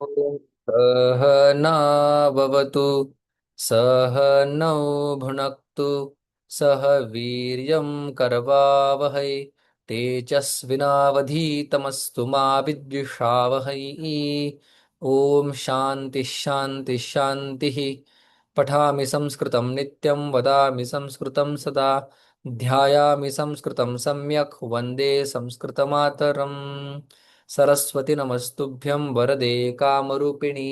ॐ सहनाववतु सहनौ भुनक्तु सह वीर्यं करवावहै तेजस्विनावधीतमस्तु मा विद्विषावहै। ॐ शान्ति शान्ति शान्तिः। पठामि संस्कृतं नित्यं वदामि संस्कृतं सदा ध्यायामि संस्कृतं सम्यक् वन्दे संस्कृतमातरम्। सरस्वती नमस्तुभ्यं वरदे कामरूपिणि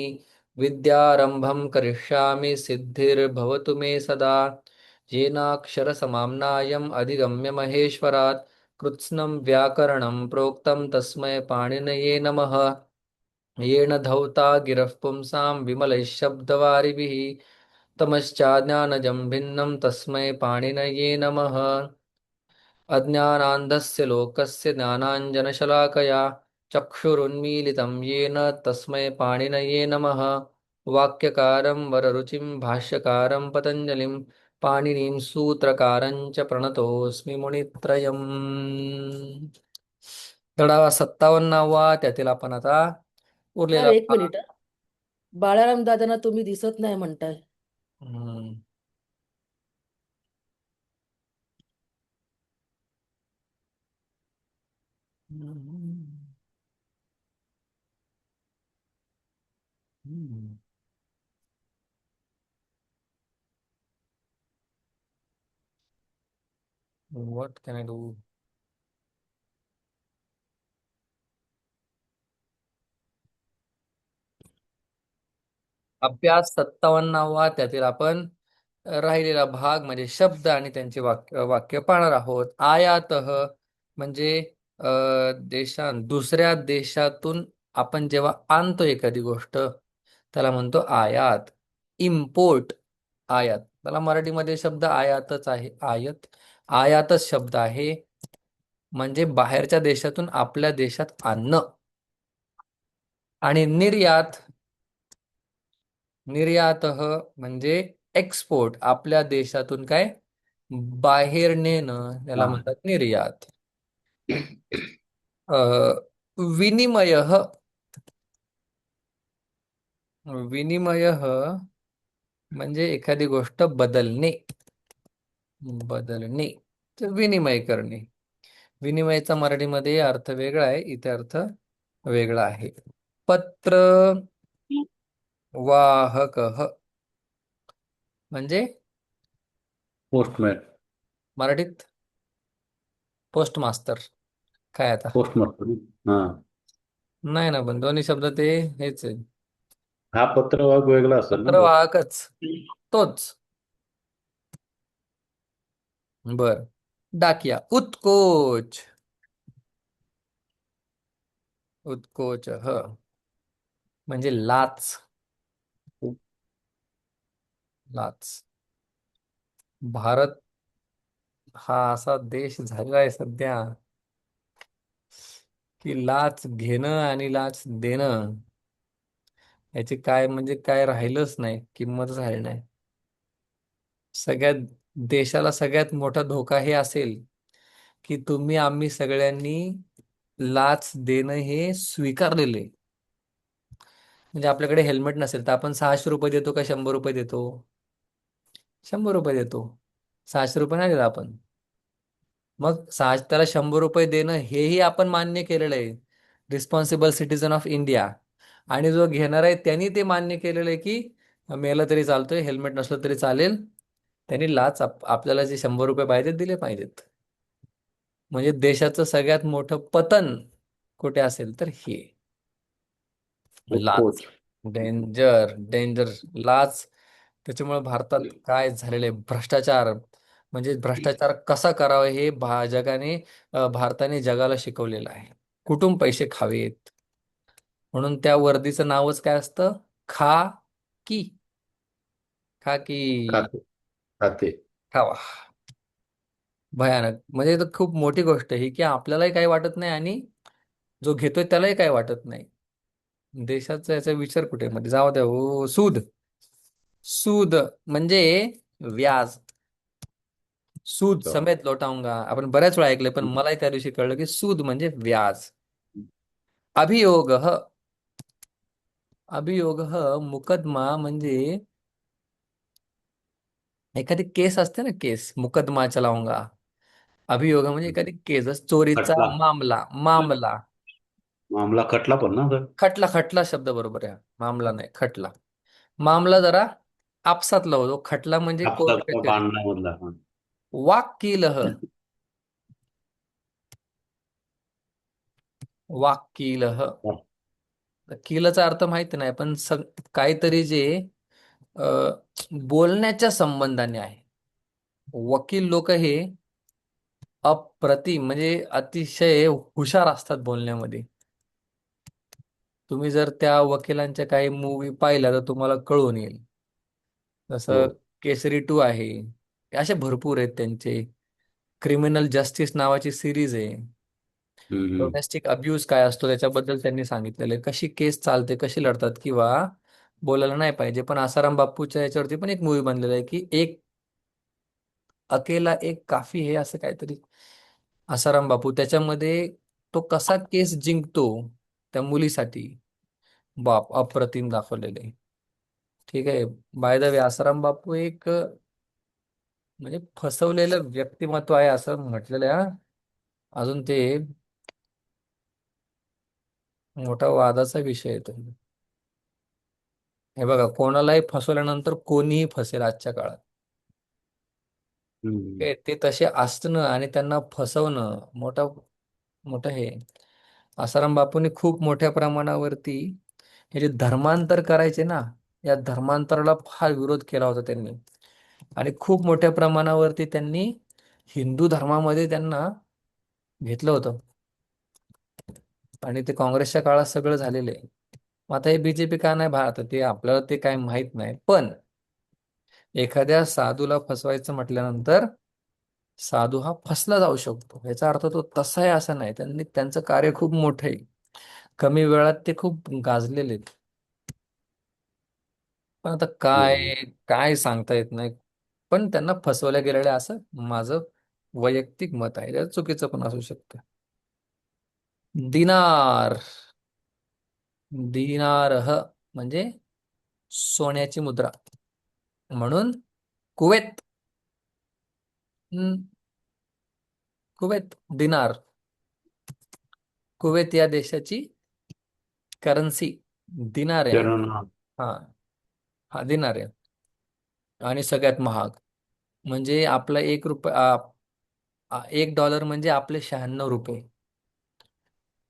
विद्यारम्भं करिष्यामि सिद्धिर्भवतु मे सदा। येनाक्षरसमाम्नायम् अधिगम्य महेश्वरात् कृत्स्नं व्याकरणं प्रोक्तं तस्मै पाणिनये नमः। येन धौता गिरः पुंसां विमलैः शब्दवारिभिः तमश्चाज्ञानजं भिन्नं तस्मै पाणिनये नमः। अज्ञानान्धस्य लोकस्य ज्ञानाञ्जनशलाकया चक्षुरुन्मीलितं येन तस्मै पाणिनये नमः। वाक्यकारं वररुचिं भाष्यकारं पतञ्जलिं पाणिनिं सूत्रकारं च प्रणतोऽस्मि मुनित्रयम्। धडा 57वा त्यातील आपण आता सर उरलेला एक मिनिट हं. बाळाराम दादांना तुम्ही दिसत नाही म्हणताय. हम्म, हम्म, हम्म. What can I do? अभ्यास 57वा त्यातील आपण राहिलेला भाग म्हणजे शब्द आणि त्यांचे वाक्य पाहणार आहोत. आयातः म्हणजे दुसऱ्या देशातून आपण जेव्हा आणतो एखादी गोष्ट त्याला म्हणतो आयात. इम्पोर्ट आयात, त्याला मराठीमध्ये शब्द आयातच आहे. आयातच शब्द आहे, म्हणजे बाहेरच्या देशातून आपल्या देशात आणणं. आणि निर्यातः म्हणजे एक्सपोर्ट, आपल्या देशातून काय बाहेर नेणं, याला हा. म्हणतात निर्यात. अ, विनिमय विनिमय म्हणजे एखादी गोष्ट बदलणे तर विनिमय करणे. विनिमयाचा मराठीमध्ये अर्थ वेगळा आहे, इथे अर्थ वेगळा आहे. पत्र वाहक म्हणजे पोस्टमॅन. मराठीत पोस्ट मास्तर. काय आता, पोस्टमास्टर. हा. नाही ना, पण दोन्ही शब्द ते हेच आहे. हा पत्रवाहक वेगळा असेल ना तो. पत्रवाहकच तोच. बर. डाकिया उत्कोच म्हणजे लाच. लाच. भारत हा असा देश झालेला आहे सध्या की लाच घेणं आणि लाच देणं याची काय म्हणजे काय राहिलंच नाही, किंमतच राहिली नाही. सगळ्यात देशाला सगळ्यात मोठा धोका हे असेल की तुम्ही आम्ही सगळ्यांनी लाच देणं हे स्वीकारलेलं आहे. म्हणजे आपल्याकडे हेल्मेट नसेल तर आपण 600 रुपये देतो का 100 रुपये देतो? 100 रुपये देतो. 600 रुपये नाही देत आपण. मग त्याला 100 रुपये देणं हेही आपण मान्य केलेलं आहे, रिस्पॉन्सिबल सिटीजन ऑफ इंडिया. आणि जो घेणार आहे त्यांनी ते मान्य केलेलं आहे की मेलं तरी चालतोय, हेल्मेट नसलं तरी चालेल, त्यांनी लाच आपल्याला जे 100 रुपये पाहिजेत दिले पाहिजेत. म्हणजे देशाचं सगळ्यात मोठं पतन कुठे असेल तर हे लाच. उत्कोच. डेंजर डेंजर लाच. त्याच्यामुळे भारतात काय झालेलं आहे, भ्रष्टाचार. म्हणजे भ्रष्टाचार कसा करावा हे जगाने भारताने जगाला शिकवलेलं आहे. कुठून पैसे खावेत, म्हणून त्या वर्दीचं नावच काय असतं, खा की. खा की खाते. खाते. खावा. भयानक. म्हणजे तर खूप मोठी गोष्ट आहे ही, की आपल्यालाही काही वाटत नाही आणि जो घेतोय त्यालाही काही वाटत नाही. देशाचा याचा विचार कुठे मध्ये जाऊ द्या. हो, सूद म्हणजे व्याज. सूद तो. समेत लौटाऊंगा आपण बऱ्याच वेळा ऐकलंय, पण मलाही त्या दिवशी कळलं की सूद म्हणजे व्याज. अभियोग अभियोग मुकदमा म्हणजे एखादी केस असते ना, केस मुकदमा चलाऊंगा. अभियोग म्हणजे एखादी केस, जसं चोरीचा हं. खटला. मामला. मामला. मामला खटला पण ना सर. खटला. खटला शब्द बरोबर आहे. मामला नाही, खटला. मामला जरा आपसातला होतो. खटला म्हणजे कोर्ट कापसाचा कचेरी. भांडणामधला हा. वाक्कीलह. वाक्कीलह. कीलचा अर्थ माहिती नाही, पण काहीतरी जे अ, बोलण्याच्या संबंधाने आहे. वकील लोक हे अप्रतिम म्हणजे अतिशय हुशार असतात बोलण्यामध्ये. तुम्ही जर त्या वकिलांच्या काही मूवी पाहिल्या तर तुम्हाला कळून येईल. हो. जसं केसरी 2 आहे. असे भरपूर आहेत त्यांचे. क्रिमिनल जस्टिस नावाची सिरीज आहे. हम्म. डोमेस्टिक अब्यूज काय असतो त्याच्याबद्दल त्यांनी सांगितलेलं आहे. कशी केस चालते, कशी लढतात, किंवा बोलायला नाही पाहिजे. पण आसाराम बापूच्या याच्यावरती पण एक मूवी बनलेला आहे की एक अकेला एक काफी हे असं काहीतरी. आसाराम बापू त्याच्यामध्ये तो कसा केस जिंकतो त्या मुलीसाठी. बाप अप्रतिम दाखवलेले आहे. ठीक आहे. By the way Asaram Bapu एक म्हणजे फसवलेलं व्यक्तिमत्व आहे असं म्हटलेलं आहे हा. अजून ते मोठा वादाचा विषय येतो. हे बघा, कोणालाही फसवल्यानंतर कोणीही फसेल आजच्या काळात. हम्म. ते तसे असणं आणि त्यांना फसवणं मोठं मोठं हे. आसाराम बापूंनी खूप मोठ्या प्रमाणावरती हे जे धर्मांतर करायचे ना, या धर्मांतराला फार विरोध केला होता त्यांनी. आणि खूप मोठ्या प्रमाणावरती त्यांनी हिंदू धर्मामध्ये त्यांना घेतलं होतं. आणि ते काँग्रेसच्या काळात सगळं झालेलं आहे. मग आता हे बीजेपी का नाही भारत, ते आपल्याला ते काय माहित नाही. पण एखाद्या साधूला फसवायचं म्हटल्यानंतर साधू हा फसला जाऊ शकतो. याचा अर्थ तो तसा आहे असं नाही. त्यांचं कार्य खूप मोठं आहे. कमी वेळात ते खूप गाजलेले आहेत. पण आता काय बरोबर. काय सांगता येत नाही. पण त्यांना फसवल्या गेलेलं आहे असं माझं वैयक्तिक मत आहे. त्यात चुकीचं पण असू शकतं. दिनार. दिनारह म्हणजे सोन्याची मुद्रा. म्हणून कुवेत. हम्म, कुवेत दिनार. कुवेत या देशाची करन्सी दिनार आहे. कारण हा. हा दिनार आहे. आणि सगळ्यात महाग म्हणजे आपला $1 म्हणजे आपले 96 रुपये.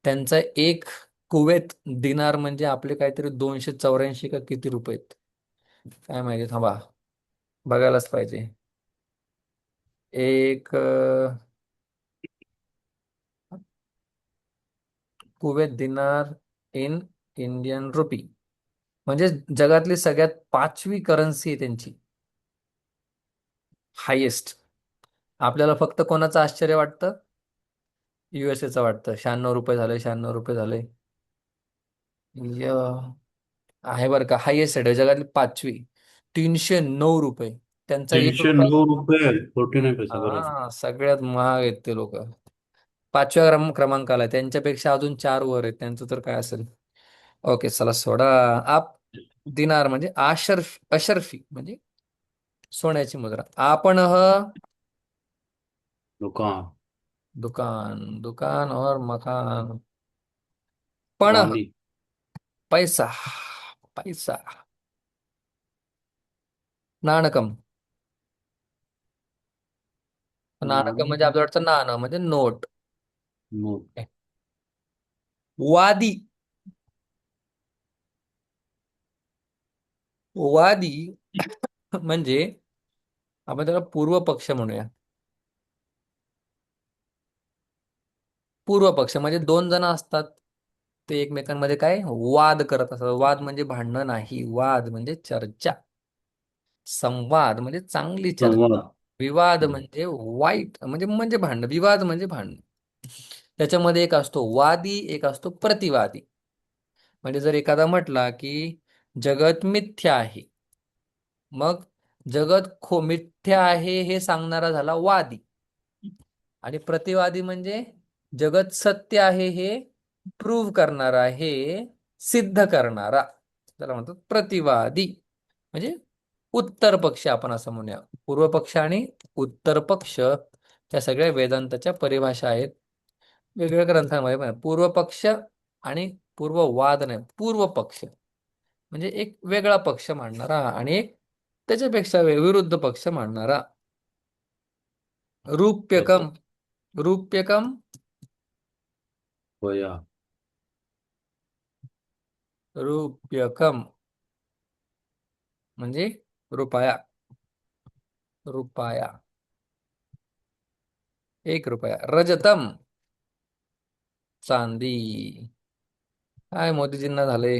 त्यांचा एक कुवेत दिनार म्हणजे आपले काहीतरी 284 का किती रुपये आहेत. काय माहिती, थांबा बघायलाच पाहिजे. एक कुवेत दिनार इन इंडियन रुपी म्हणजे जगातली सगळ्यात 5वी करन्सी आहे त्यांची. हायेस्ट. आपल्याला फक्त कोणाचं आश्चर्य वाटतं? USA वाटतं. 96 रुपये झाले, 96 रुपये झाले. य- आहे बरं का, हायेस्ट आहे जगातली 5वी. 309 रुपये त्यांचा एक तीनशे रुपया नऊ रुपये 49 पैसा बरोबर. हा सगळ्यात महाग आहेत ते लोक. 5व्या क्रमांकाला आहे. त्यांच्यापेक्षा अजून 4 वर आहेत. त्यांचं तर काय असेल. ओके चला सोडा. आप दिनार म्हणजे अशर्फी म्हणजे सोन्याची मुद्रा. आपण दुकान. दुकान. दुकान और मकान. पण वाणी. पैसा. पैसा. नाणकम. नाणकम म्हणजे नाणी. आपलं वाटतं नाणं म्हणजे नोट. नोट. वादी. वादी म्हणजे आपण त्याला पूर्व पक्ष म्हणूया. पूर्व पक्ष म्हणजे 2 जण असतात. ते एकमेकांमध्ये काय वाद करत असतात. वाद म्हणजे भांडणं नाही. वाद म्हणजे चर्चा. संवाद म्हणजे चांगली चर्चा. संवाद. विवाद हम्म. म्हणजे वाईट म्हणजे म्हणजे भांडण. विवाद म्हणजे भांडण. त्याच्यामध्ये एक असतो वादी, एक असतो प्रतिवादी. म्हणजे जर एखादा म्हटला की जगत मिथ्या आहे, मग जगत मिथ्या आहे हे सांगणारा झाला वादी. आणि प्रतिवादी म्हणजे जगत सत्य आहे हे प्रूव्ह करणारा, हे सिद्ध करणारा. त्याला म्हणतात प्रतिवादी. म्हणजे उत्तर पक्ष आपण असं म्हणूया. पूर्व पक्ष आणि उत्तर पक्ष त्या सगळ्या वेदांताच्या परिभाषा आहेत. वेगवेगळ्या ग्रंथांमध्ये पण आहे. पूर्व पक्ष आणि पूर्ववाद नाही, पूर्व पक्ष म्हणजे एक वेगळा पक्ष मांडणारा आणि एक त्याच्यापेक्षा विरुद्ध पक्ष मांडणारा. कसं? रूप्यकम. रूप्यकम. वया. रूप्यकम म्हणजे रुपया. रुपया. 1 रुपया. रजतम. चांदी. काय मोदीजींना झाले.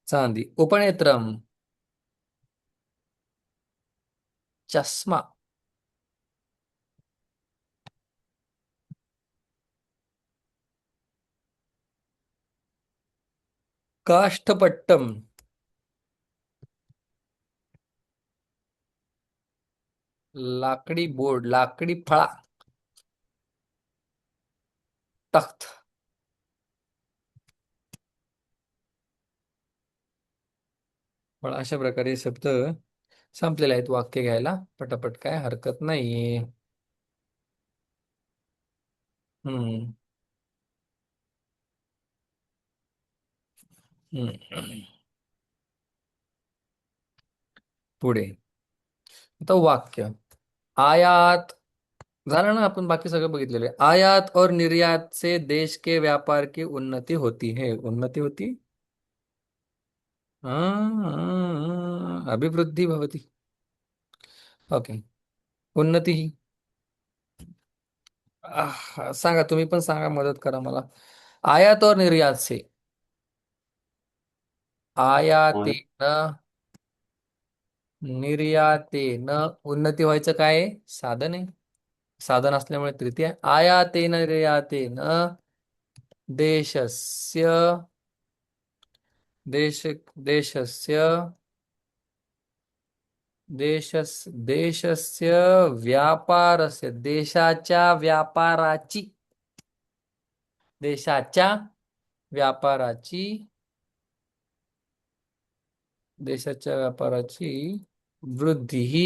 चांदी. उपनेत्रम. चष्मा. काष्ठपट्टम. लाकडी बोर्ड. लाकडी फळा. तख्त. पण अशा प्रकारे शब्द संपलेले आहेत. वाक्य घ्यायला पटापट काय हरकत नाही. हम्म. हम्म. पुढे आता वाक्य. आयात झालं ना, आपण बाकी सगळं बघितलेलं आहे. आयात और निर्यात से देश के व्यापार की उन्नति होती है. उन्नति होती. अभिवृद्धी भवती. ओके. उन्नती ही. सांगा, तुम्ही पण सांगा, मदत करा मला. आयात और निर्यात से. आयातेन निर्यातेन उन्नती व्हायचं काय आहे? साधन आहे. साधन असल्यामुळे तृतीय आहे. आयातेन निर्यातेन देशस्य देश देशस्य देशस्य व्यापारस्य देशाच्या व्यापाराची देशाच्या व्यापाराची देशाच्या व्यापाराची वृद्धी ही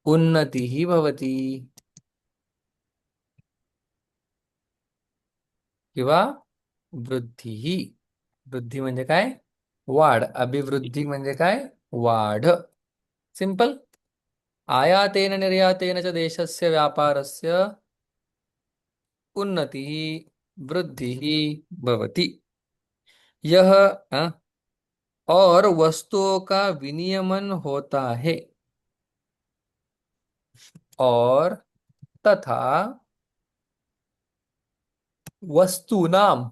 उन्नती ही भवती. किंवा वृद्धी ही. वृद्धी म्हणजे काय? वाढ. अभिवृद्धी म्हणजे काय? वाढ. सिंपल. आयातेन निर्यातेन च देशस्य व्यापारस्य उन्नतिः वृद्धिः भवति. यह और वस्तुओं का विनियमन होता है और तथा वस्तूनाम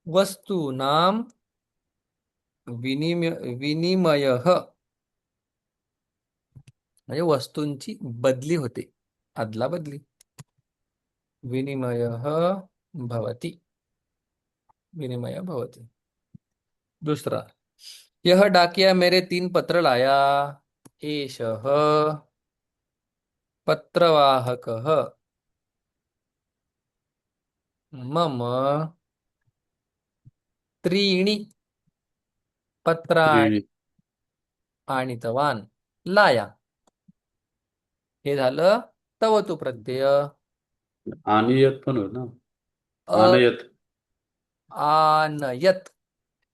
वस्तूनाम विनिमयः म्हणजे वस्तूंची बदली होते. अदला बदली. विनिमयः भवति. विनिमय भवति. दूसरा. यह डाकिया मेरे 3 पत्र लाया. एषः पत्रवाहकः मम त्रीणि पत्राणि त्रीणि. आनीतवान्. लाया. हे झालं तवतु प्रत्यय. आनियत पण होत ना. अ आनयत. आनयत.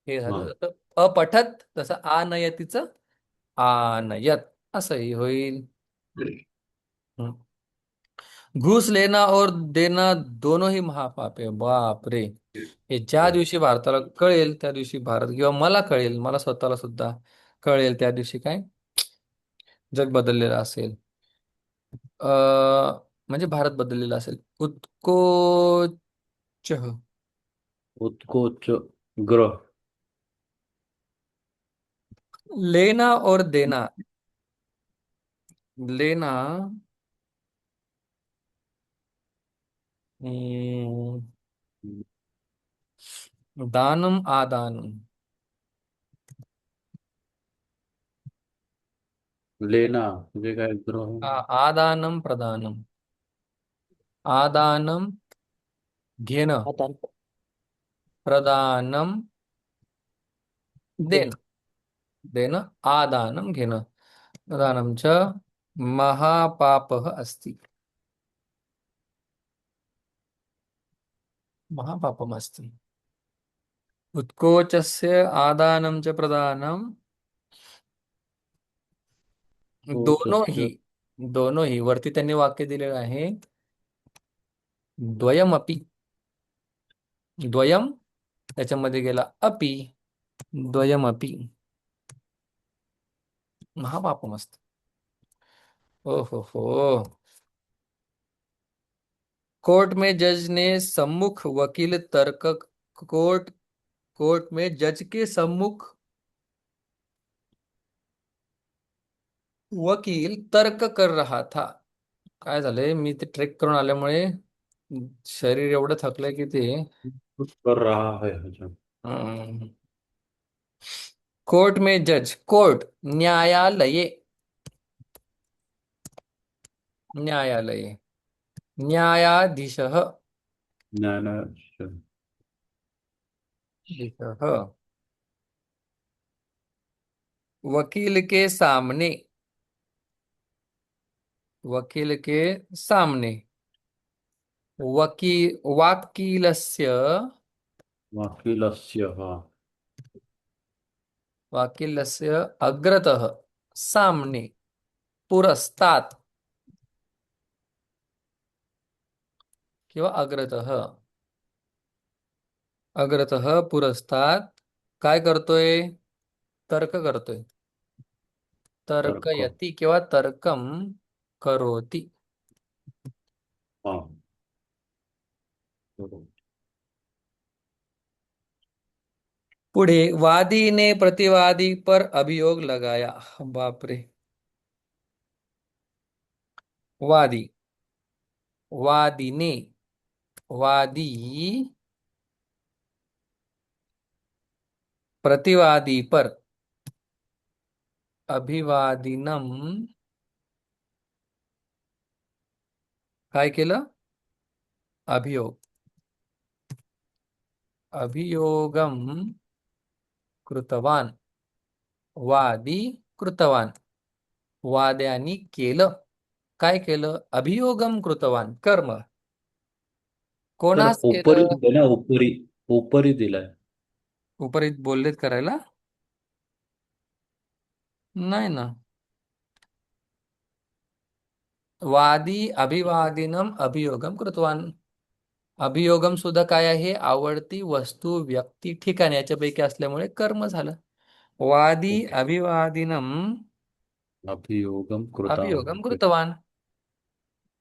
हे हा. झालं जसं अपठत तसं आनयतीचं आनयत असंही होईल. हं. घूस लेना और देना दोनों ही महापाप आहे. बाप रे. हे ज्या दिवशी भारताला कळेल त्या दिवशी भारत, किंवा मला कळेल, मला स्वतःला सुद्धा कळेल त्या दिवशी काय जग बदललेलं असेल. अ म्हणजे भारत बदललेला असेल. उत्कोच. उत्कोच. ग्रह. लेना और देना. लेना. हम्म, दानम आदानम. लेना म्हणजे काय? ग्रह. आदानम प्रदानम. आदानम घेणं. आता प्रदानम देन देणं आदानं घेणं प्रदानं च महापापः अस्ति महापापमस्ति उत्कोचस्य आदानं च प्रदानं दोनों कोचस्य ही दोनों ही वरती त्यांनी वाक्य दिलेलं आहे द्वयमपि द्वयम त्याच्यामध्ये गेला अपि द्वयमपि महापापमस्ति ओ हो कोर्ट में जज ने सम्मुख वकील तर्क कोर्ट कोर्ट में जज के सम्मुख वकील तर्क कर रहा था काय झालंय मी ते ट्रेक करून आल्यामुळे शरीर एवढं थकलंय की ते कुछ कर रहा है हजम। हम्म. कोर्ट में जज कोर्ट न्यायालये न्यायालये न्यायाधीशः न्यायाधीश धीशः वकील के सामने वकील के सामने वाक्कीलस्य वकीलस्य हाँ वाक्कीलस्य अग्रतः सामने पुरस्तात् किंवा अग्रतः पुरस्तात् काय करतोय तर्क करतोय तर्क तर्कयति किंवा तर्कम करोति हाँ बरोबर. पुढे वादी ने प्रतिवादी पर अभियोग लगाया बाप रे वादी वादी ने वादी प्रतिवादी पर अभिवादिनम काय केलं अभियोग अभियोगम कृतवान वादी कृतवान वाद्यांनी केलं काय केलं अभियोगम कृतवान कर्म तर कोणास उपरी केलं दिलाय ना उपरी उपरी दिलाय उपरीत बोललेत करायला नाही ना वादी अभिवादिनम अभियोगम कृतवान अभियोगम सुद्धा काय आहे आवडती वस्तू व्यक्ती ठिकाण याच्यापैकी असल्यामुळे कर्म झालं वादी ओके अभिवादिनम अभियोगम कृतवान अभियोगम ओके कृतवान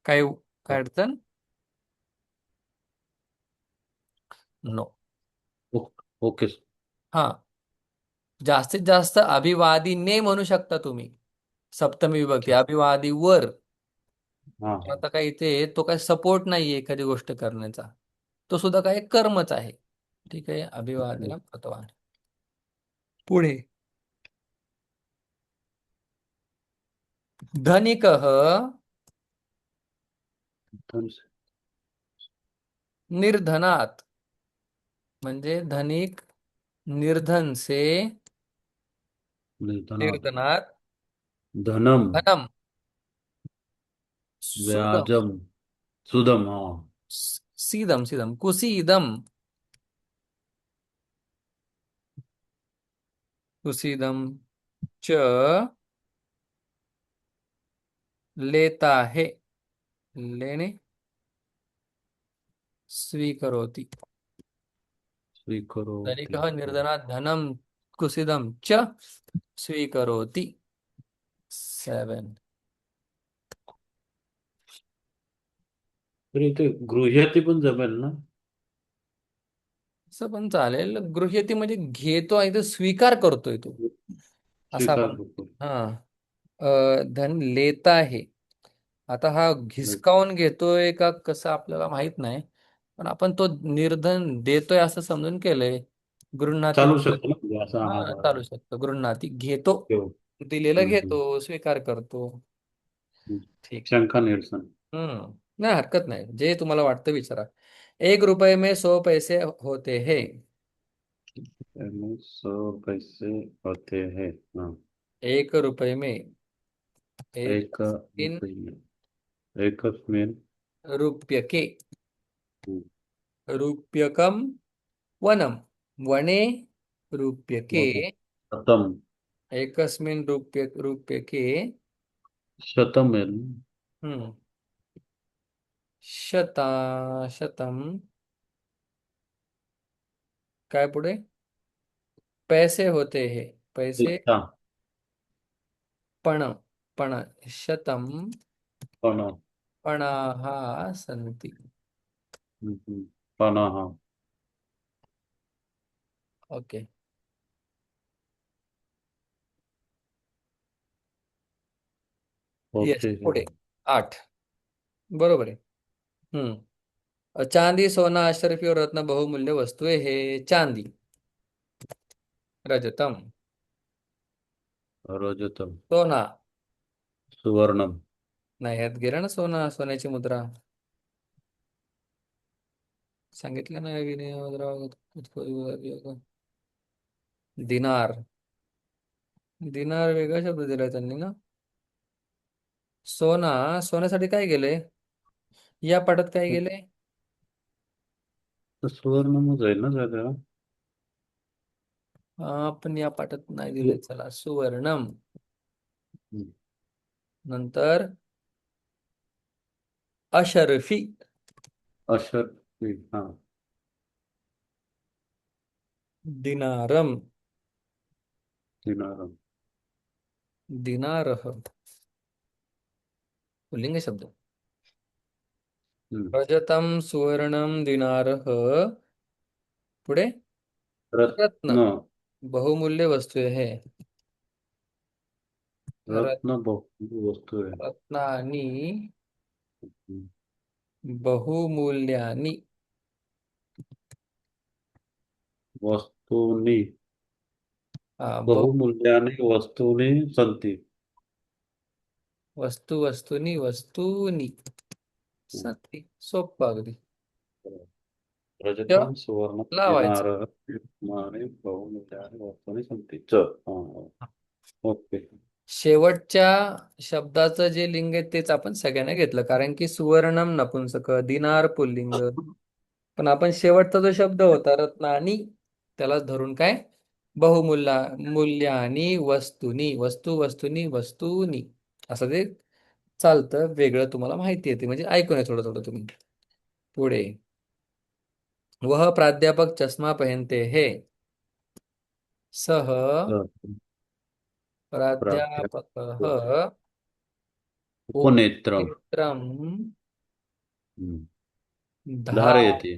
काय काय हाँ, अडचण नो ओके हा जास्तीत जास्त अभिवादीने म्हणू शकता तुम्ही सप्तमी विभक्ती अच्छा अभिवादी वर हाँ पण हाँ आता काय इथे तो काय सपोर्ट नाहीये एखादी गोष्ट करण्याचा तो सुद्धा काय कर्मच आहे ठीक आहे ओके अभिवादनम कृतवान पुढे धनिकः धन से निर्धनात म्हणजे धनिक निर्धन से निर्धनात् निर्धनात धनम धनम सुदम व्याजम सुदम हाँ सीदम सीदम कुसीदम कुसीदम च लेता है लेने स्वीकरोति स्वीकरोति धनिकः हाँ. निर्धनात् धनं कुसीदं च स्वीकरोति 7 तर इथे गृह्याती पण जमेल ना असं पण चालेल गृह्यती म्हणजे घेतो आहे तो स्वीकार करतोय तो असं स्वीकार आपण करतो हा धन लेता आहे आता हा घिसकावून घेतोय का कसं आपल्याला माहित नाही पण आपण तो निर्धन देतोय असं समजून केलंय गृह्णाती चालू शकतो ना म्हणजे असं हा हा चालू शकतो गृह्णाती घेतो ठेव दिलेलं घेतो स्वीकार करतो हम्म. ठीक शंका निरसन नाही हरकत नाही जे तुम्हाला वाटतं विचारा 1 रुपये में 100 पैसे होते हैं में 100 पैसे होते हैं। हाँ। 1 रुपए में एक एक इन रुपये में एक में रुप्य के रूप्यकम वनम वने रूप्यके शतम। एकस्मिन् रूप्यके शतम है। हम्म शता शतम काय पुढे पैसे होते हैं पैसे इच्छा। पण पण शतम पण। पणाः सन्ति पण। हाँ। ओके येस होते हैं। पुढे 8 बरोबर आहे चांदी सोना अशरफी और रत्न बहुमूल्य वस्तुएं है चांदी रजतम रजतम। सोना सुवर्णम। नाही यात गेलं ना सोना सोन्याची मुद्रा सांगितलं ना विनिमय मुद्रा दिनार दिनार वेगळा शब्द दिलाय त्यांनी ना सोना सोन्यासाठी काय गेले या पाठात काय गेले तो सुवर्णमच आहे ना दादा? पण या पाठात नाही दिले चला सुवर्णम हम्म. नंतर अशर्फी अशर। हाँ। दिनारम दिनारम। दिनारह पुल्लिंग शब्द हम्म। रजतम सुवर्णम दिनारह पुढे रत्न रत्न। बहुमूल्य वस्तू है रत्न बहुत वस्तू है। रत्नानी हम्म. बहुमूल्यानी वस्तूनि हा, बहुमूल्यानि वस्तूनि सन्ति। वस्तूनी हम्म. सती सोपं अगदी तेव्हा रजतम सुवर्ण लावायचं दिनारः रत्नानि बहुमूल्यानि वस्तूनि सन्ति च। हाँ. ओके. शेवटच्या शब्दाचं जे लिंग आहे तेच आपण सगळ्यांना घेतलं कारण की सुवर्णम नपुंसक दिनार पुल्लिंग पण आपण शेवटचा जो शब्द होता रत्नानी त्याला धरून काय मूल्यानी वस्तूनी वस्तूनी असं ते चालतं वेगळं तुम्हाला माहिती येते म्हणजे ऐकून आहे थोडं थोडं तुम्ही पुढे वह प्राध्यापक चष्मा पहनते हैं सह प्राध्यापक प्राध्यापकः उपनेत्रम। उपनेत्रं हम्म. धा धारयति।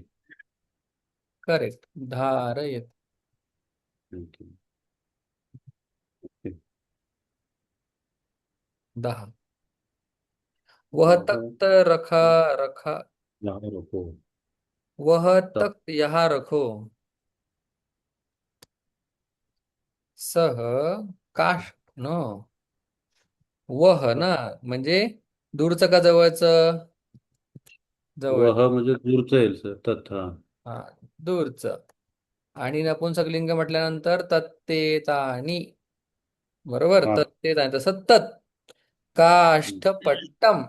Correct धारयत okay. ओके. 10 वह वह तख्त रखा रखा यहाँ रखो। वह तब तख्त यहाँ रखो सह काश न वह ना म्हणजे दूरचं का जवळचं जवळ वह म्हणजे दूरचं येईल सर. तथा. हा दूरचं आणि नपुंसकलिंग म्हटल्यानंतर तत्तेतानी बरोबर हा. तत्तेतानी तसं तत् काष्ठपट्टम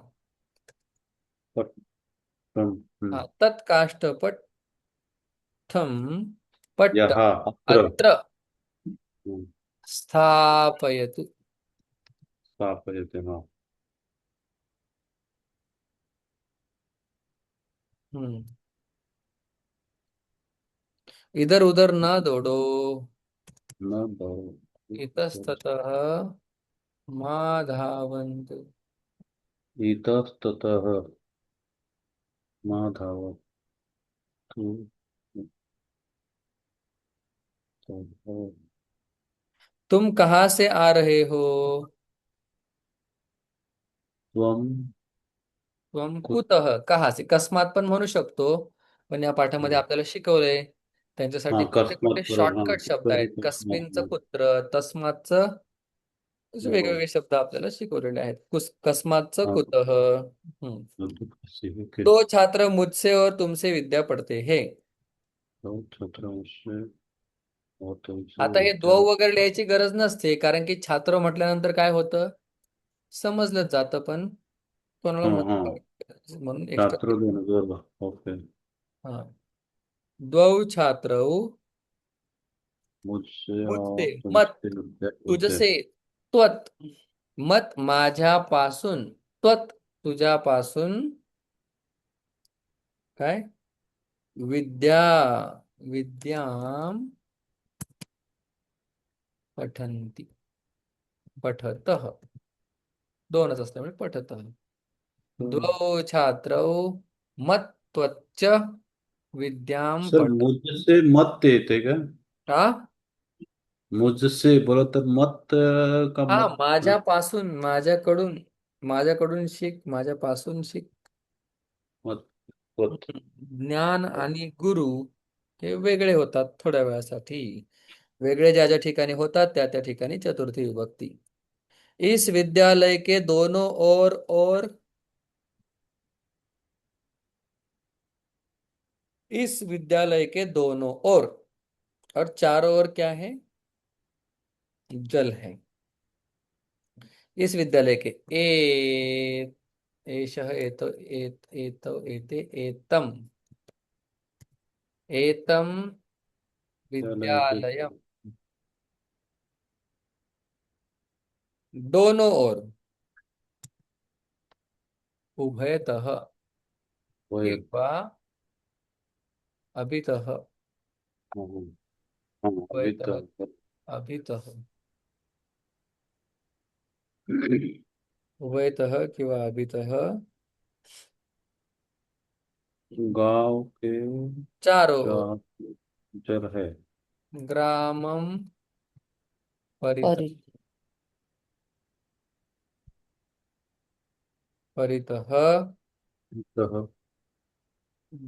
पट्टम. हा तत्काष्ठपट्टम पट्ट यहाँ अत्र. अत्र हम्म. स्थापयतु स्थापयते. हाँ. हम्म इधर उधर ना दौड़ो न दौड़ो. इतस्ततः मा धावन्तु इतस्ततः मा धावतु. तुम कहाँ से आ रहे हो त्वं तुम कुत. कुतः कहाँ से कस्मात पण म्हणू शकतो पण या पाठामध्ये आपल्याला शिकवलंय हाँ त्यांच्यासाठी कुठले कुठले अकस्मात बरोबर. हाँ. शॉर्टकट शब्द कधी आहेत अकस्मात. कस्मिनचं पुत्र तस्मातचं असे हो. वेगवेगळे शब्द आपल्याला शिकवलेले आहेत कस्मातचं हाँ. कुतः हम्म ओके. दो छात्र मुझसे और तुमसे विद्या पढ़ते हैं तो 17 वर्ष आता हे द्वौ वगैरे लिहायची गरज नसते, कारण की छात्र म्हटल्यानंतर काय होतं, समजलंच जातं, पण कोणाला हाँ हाँ, म्हणून एक्स्ट्रा. छात्र दोनों बरोबर. ओके. हा, द्वौ छात्रौ मुझसे मुझसे और मत तुमसे मुझसे. तुझसे त्वत मत माझ्यापासून त्वत तुझ्यापासून काय विद्या विद्याम पठंती पठतः दोनच असल्यामुळे पठतः द्वौ छात्रौ मत त्वच्च विद्याम सर पठ मुझसे मत देते क्या? हा मुझसे बोला तर मत का हा मत? माझ्यापासून माझ्याकडून शिक माझ्यापासून शिक. मत मत. ज्ञान आणि गुरु हे वेगळे होतात थोड्या वेळासाठी. वेगळे ज्या ज्या ठिकाणी होतात त्या त्या ठिकाणी चतुर्थी विभक्ती. इस विद्यालय के दोनों ओर और इस विद्यालय के दोनों ओर और चारों ओर क्या है, जल है. इस विद्यालय के एषः एतो एतो एते एतम एतम विद्यालय दोनों ओर उभयतः वही. किंवा अभितः हाँ हाँ, अभी उभयतः तो. अभितः उभयतः किंवा अभितः गांव के चारों ओर चार जर है. ग्रामम परितः परी परितः तह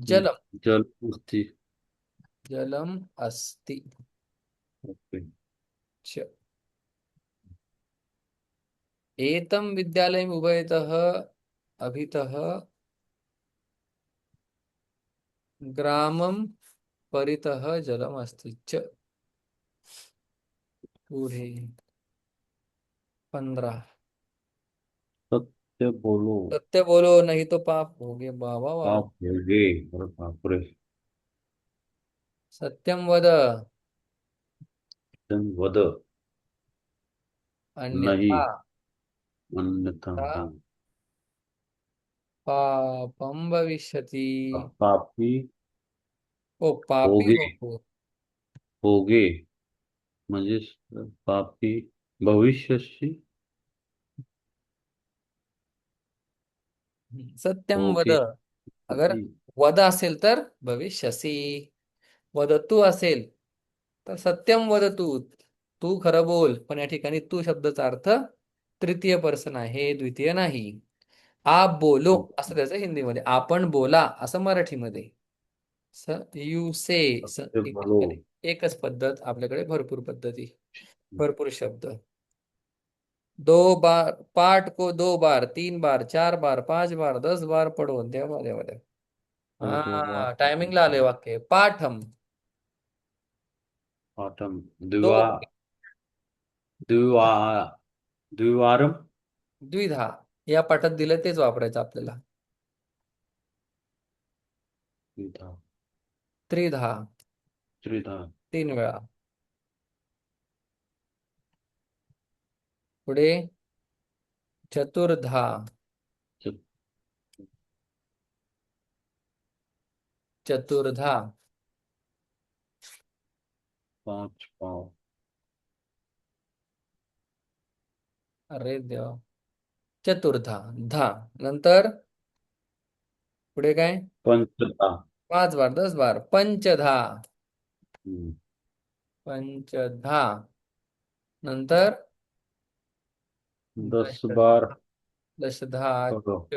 जलम जल कुस्ती. जलम अस्ति ओके. च एतम विद्यालय उभयतः अभितः ग्रामम परितः जलम अस्ति च. पुढे 15. सत्य बोलो. सत्य बोलो नहीं तो पाप होगे बाबा बाबा. आप होगे. अरे बाप रे. सत्यम वद वद. नहीं. अन्यथा अन्यथा हाँ. पापम भविष्यति. पापी ओ पापी होगे. हो. होगे म्हणजे पापी भविष्यशी सत्यम वद, होगे. अगर वद असेल तर भविष्यसी, वदतू असेल तर सत्यम वदतू, तू खरं बोल. पण या ठिकाणी तू शब्दाचा अर्थ तृतीय पर्सन आहे, द्वितीय नाही. आप बोलो असं त्याचं हिंदीमध्ये, आपण बोला असं मराठीमध्ये. स यू से सत्य बोलो. इंग्लिशमध्ये एकच पद्धत, आपल्याकडे भरपूर पद्धती, भरपूर शब्द. दो बार पाठ को, 2 बार 3 बार 4 बार 5 बार 10 बार पढ़ो. देवा देवा देवा. तो दो बार हा टायमिंगला आले वाक्य. पाठम पाठम. दो द्विवा द्विवा द्विवारम. द्विधा, या पाठात दिलं तेच वापरायचं आपल्याला. द्विधा. त्रिधा त्रिधा. 3 वेळा. पुढे चतुर्धा च- चतुर्धा पांच पाँव. अरे देवा. चतुर्धा धा नंतर पुढे काय, पंचधा. 5 बार 10 बार पंचधा. हम्म. पंचधा नंतर 10 बार दशधा पढ़ो. च.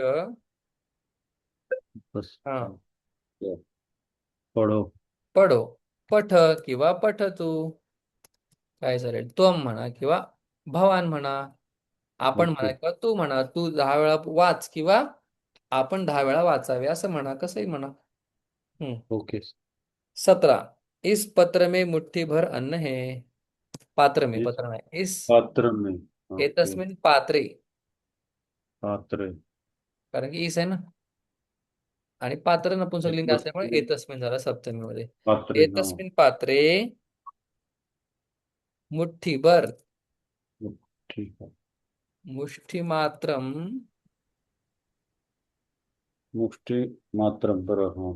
दस हा बार पढ़ो. पढो, पठ किंवा पठ तू, काय चालेल. त्वम म्हणा किंवा भवान म्हणा. आपण म्हणा ओके. किंवा तू म्हणा. तू 10 वेळा वाच किंवा आपण 10 वेळा वाचावे असं म्हणा, कसंही म्हणा. हम्म. ओके. 17. इस पत्र में मुट्ठी भर अन्न है। पात्र में, इस पत्र में, इस पात्र में। ओके। एतस्मिन पात्रे, पात्र। कारण की इस आहे ना, आणि पात्र नपुंसकलिंग असल्यामुळे एकत्र एतस्मिन झाला सप्तमीमध्ये. पात्रे, हा. एतस्मिन पात्रे मुठ्ठीभर, ठीक आहे. मुष्ठी मात्रम, मुष्टी मात्र, बरोबर, हा.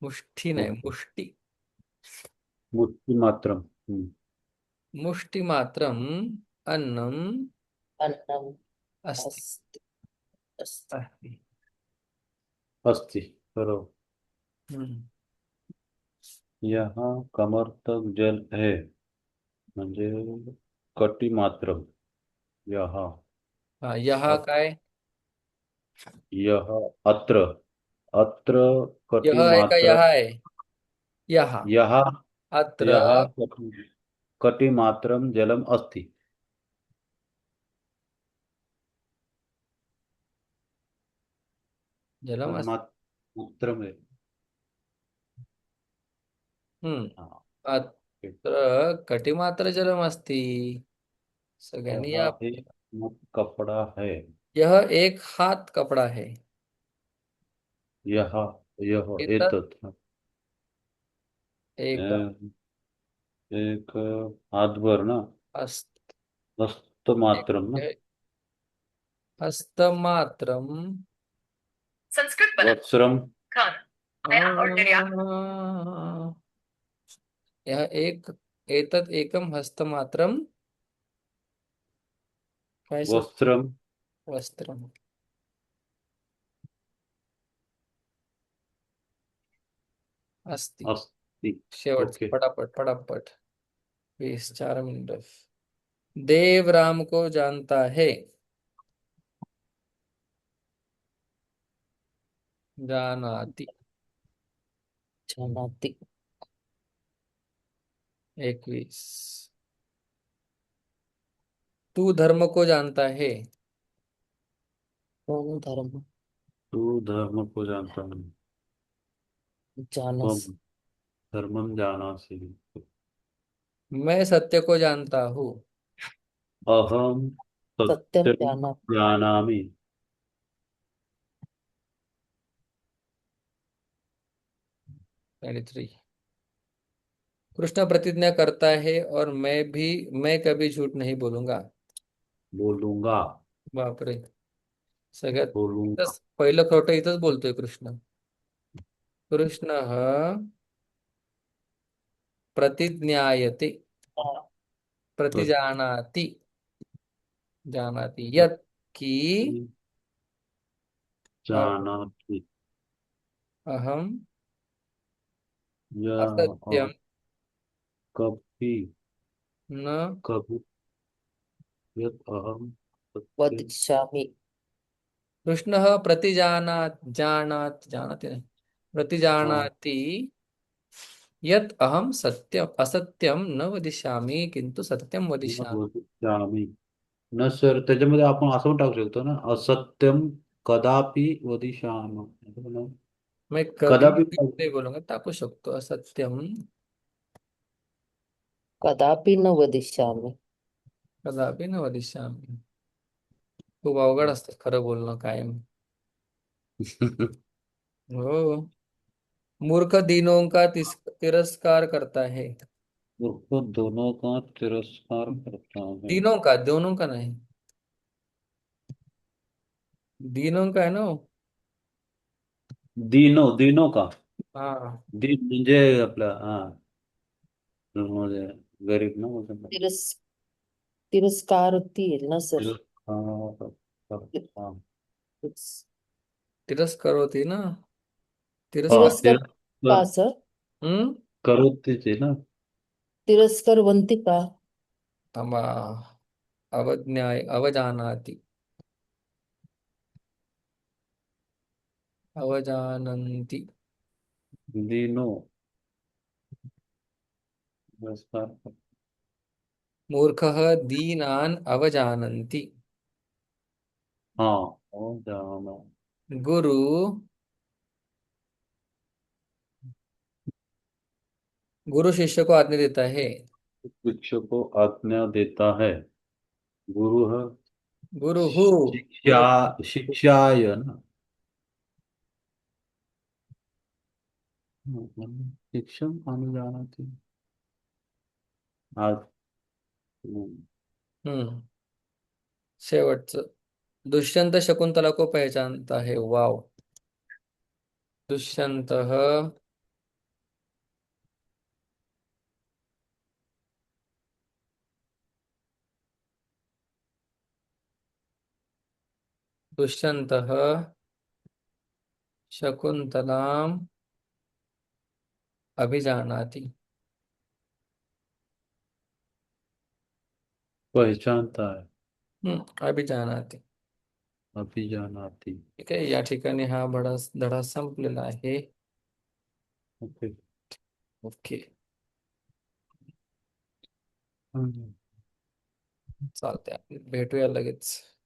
मुष्ठी नाही ओके. मुष्टी, मुष्टी मात्र. मुष्टी मात्रम अन्नम अन्नम अस्ति. अस्ति अस्ति अस्ति. अस्ति, बरोबर. हम्म. यहाँ कमर तक जल है, म्हणजे कटी मात्र. यहाँ. हा यहा काय, यह, अत्र. अत्र यह कटी आहे का मात्र. यहा आहे, यहा, यहाँ. अत्र यहाँ कटी मात्रम जलम अस्ति. जलम तर अस्ति. मात्र में. हम्म. हाँ. ओके. अत्र कटिमात्र जलम अस्ति. सगळ्यांनी या. यह एक कपड़ा है. यह एक हात कपडा है. यह, यह इतर एतत्. एक अं, एक हातभर ना. अस्त, हस्त एक मात्रम ना. हस्तमात्रम. संस्कृत बना वत्सरम. खाना नया और निर्यात. यह एक, एतत् एकम हस्तमात्रम, काय सर, वस्त्रम. वस्त्रम अस्ति. अस्ति. शेवटचं ओके. पटापट पटापट, 4 मिनिट. देव राम को जानता है. जानाति. जानाति 21. तू धर्म को जानता है. कौन धर्म तू धर्म को जानता है. जानस त्वम धर्मम जानासि. मैं सत्य को जानता हूँ. अहम सत्यम सत्यम जाना जानामि. 23. कृष्ण प्रतिज्ञा करता है और मैं कभी झूठ नहीं बोलूंगा. बोलूंगा. बापरे. सगळ्यात बोलूंगा. पहिलं खोटं इथंच बोलतोय कृष्ण. कृष्ण प्रतिज्ञायते, तर प्रतिजानाति, जानाति यत की जानाति. अहम या असत्यम कभी, न. कभी, यत अहम सत्यम. वदिष्यामि कृष्ण जानात जानाति नहीं, हाँ. प्रतिजानाति यत अहम सत्यम असत्यम न वदिष्यामि किंतु सत्यम न वदिष्यामि. वदिष्यामि. न सर, त्याच्यामध्ये आपण असं पण टाकू शकतो ना, असत्यम कदापि वदिष्यामि. मैं कभी कदापि. भी नहीं बोलूंगा, टाकू शकतो असत्यम कदापि न वदिष्यामि कदापि न वदिष्यामि. खूप अवघड असतं खरं बोलणं कायम. हो. मूर्ख दीनों का तिरस्कार करता है. मूर्ख दोनों का तिरस्कार करता है. दीनों का, दोनों का नहीं, दीनों का है ना वो? दिनो, दिनो का. हाँ. दिन म्हणजे आपला, हा. म्हणजे गरीब ना, म्हणजे तिरस तिरस्कारती ना सर तिरस्कार करता. तिरस्कार होती ना. हा, तिरस्कार. तिरस्कार तिरस्कार का सर हम्म. करोतीचे ना. तिरस्कारवंती का थांबा. अवज्ञाय अवजानाति, अवजानन्ति. दिनो तिरस्कार मूर्खः दीनान् अवजानन्ति. हाँ. और जाना. गुरु गुरु शिष्य को आज्ञा देता है। शिक्षक को आज्ञा देता है। गुरु है। गुरु हु। शिक्षा। शिक्षाय ना। शिक्षण आने जाना थी आज। हम्म शेवटचं, दुष्यंत शकुंतला को पहचानता है। वाव। दुष्यंत दुष्यंत शकुंतलाम अभिजानाति। पहचानता है। अभिजानाति। अभिजानाति। ठीक आहे, या ठिकाणी हा धडा संपलेला आहे. ओके. ओके. हम्म. चालतंय, भेटूया लगेच.